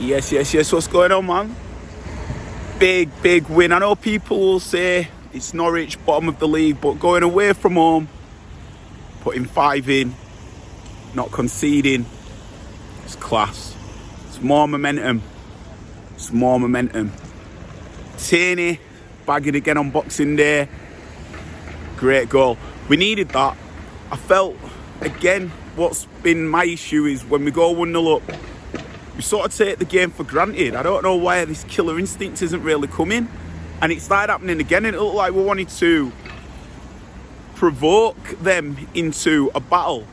Yes. What's going on, man? Big win. I know people will say it's Norwich, bottom of the league, but going away from home, putting 5 in, not conceding, it's class. It's more momentum. Tierney bagging again on Boxing Day. Great goal. We needed that. I felt, again, what's been my issue is when we go 1-0 up, we sort of take the game for granted. I don't know why this killer instinct isn't really coming. And it started happening again, and it looked like we wanted to provoke them into a battle.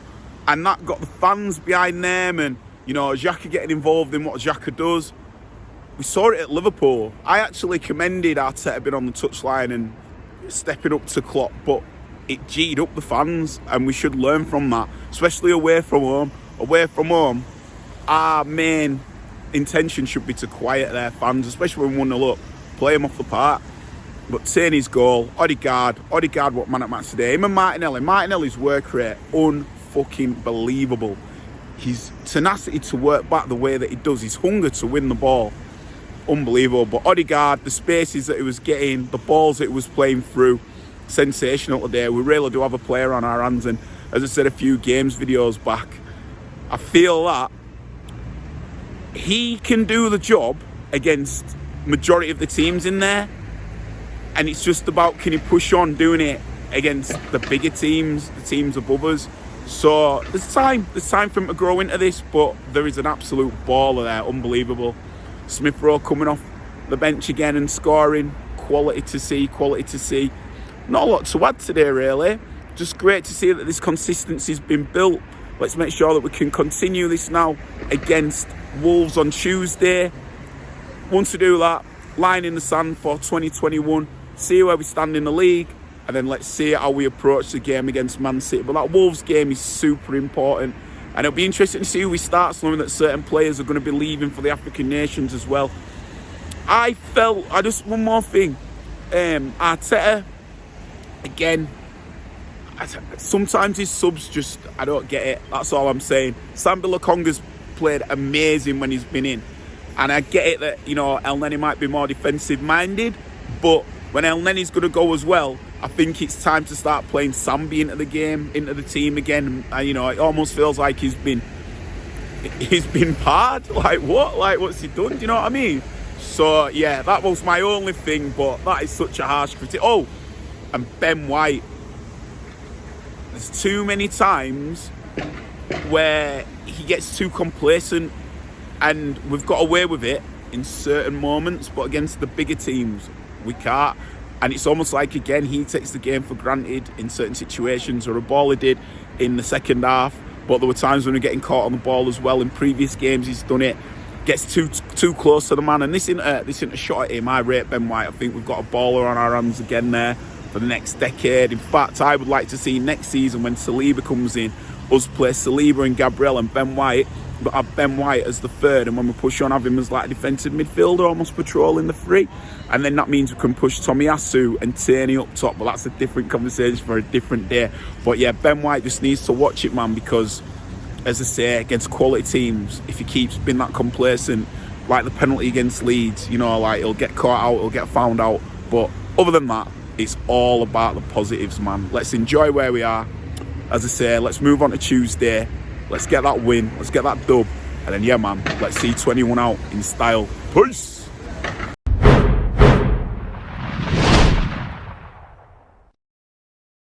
And that got the fans behind them, and, you know, Xhaka getting involved in what Xhaka does. We saw it at Liverpool. I actually commended Arteta being on the touchline and stepping up to Klopp, but it G'd up the fans, and we should learn from that, especially away from home. Away from home, our main intention should be to quiet their fans, especially when we 1-0 up, play them off the park. But Tierney's goal, Odegaard, what man at match today. Him and Martinelli's work rate, unfucking believable. His tenacity to work back the way that he does, his hunger to win the ball, unbelievable. But Odegaard, the spaces that he was getting, the balls that he was playing through, sensational today. We really do have a player on our hands, and as I said a few games videos back, I feel that he can do the job against majority of the teams in there, and it's just about, can he push on doing it against the bigger teams, the teams above us. So there's time for him to grow into this, but there is an absolute baller there, unbelievable. Smith Rowe coming off the bench again and scoring, quality to see. Not a lot to add today, really. Just great to see that this consistency's been built. Let's make sure that we can continue this now against Wolves on Tuesday. Once we do that, line in the sand for 2021, see where we stand in the league, and then let's see how we approach the game against Man City. But that Wolves game is super important, and it'll be interesting to see who we start, knowing that certain players are going to be leaving for the African nations as well. One more thing, Arteta, again, sometimes his subs I don't get it. That's all I'm saying. Sambi Lokonga's played amazing when he's been in. And I get it that, you know, El Neni might be more defensive-minded, but when El Neni's going to go as well, I think it's time to start playing Sambi into the game, into the team again. And, you know, it almost feels like he's been hard. Like, what? Like, what's he done? Do you know what I mean? So, yeah, that was my only thing, but that is such a harsh critique. Oh, and Ben White. There's too many times where he gets too complacent, and we've got away with it in certain moments, but against the bigger teams, we can't. And it's almost like, again, he takes the game for granted in certain situations, or a ball he did in the second half. But there were times when we're getting caught on the ball as well. In previous games, he's done it. Gets too close to the man. And this isn't a shot at him. I rate Ben White. I think we've got a baller on our hands again there for the next decade. In fact, I would like to see next season, when Saliba comes in, us play Saliba and Gabriel and Ben White, but have Ben White as the third, and when we push on, have him as like a defensive midfielder, almost patrolling the free. And then that means we can push Tomiyasu and Tierney up top, but that's a different conversation for a different day. But yeah, Ben White just needs to watch it, man, because, as I say, against quality teams, if he keeps being that complacent, like the penalty against Leeds, you know, like, he'll get caught out, he'll get found out. But other than that, it's all about the positives, man. Let's enjoy where we are. As I say, let's move on to Tuesday. Let's get that win. Let's get that dub. And then, yeah, man, let's see 21 out in style. Peace!